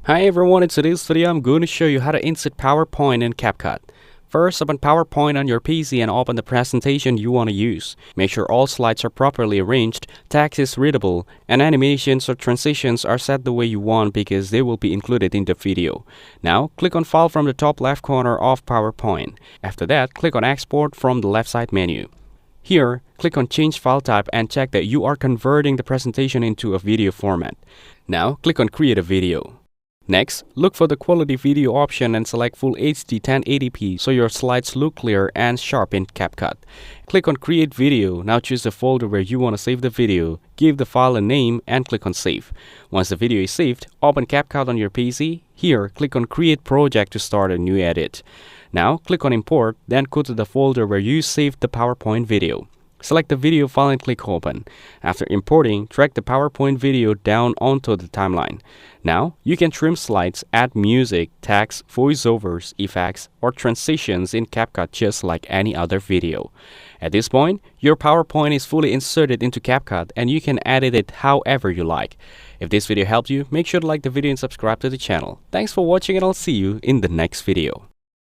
Hi everyone, in today's video I'm going to show you how to insert PowerPoint in CapCut. First, open PowerPoint on your PC and open the presentation you want to use. Make sure all slides are properly arranged, text is readable, and animations or transitions are set the way you want because they will be included in the video. Now, click on File from the top left corner of PowerPoint. After that, click on Export from the left side menu. Here, click on Change File Type and check that you are converting the presentation into a video format. Now, click on Create a Video. Next, look for the Quality Video option and select Full HD 1080p so your slides look clear and sharp in CapCut. Click on Create Video. Now choose the folder where you want to save the video. Give the file a name and click on Save. Once the video is saved, open CapCut on your PC. Here, click on Create Project to start a new edit. Now, click on Import, then go to the folder where you saved the PowerPoint video. Select the video file and click Open. After importing, drag the PowerPoint video down onto the timeline. Now, you can trim slides, add music, text, voiceovers, effects, or transitions in CapCut just like any other video. At this point, your PowerPoint is fully inserted into CapCut and you can edit it however you like. If this video helped you, make sure to like the video and subscribe to the channel. Thanks for watching and I'll see you in the next video.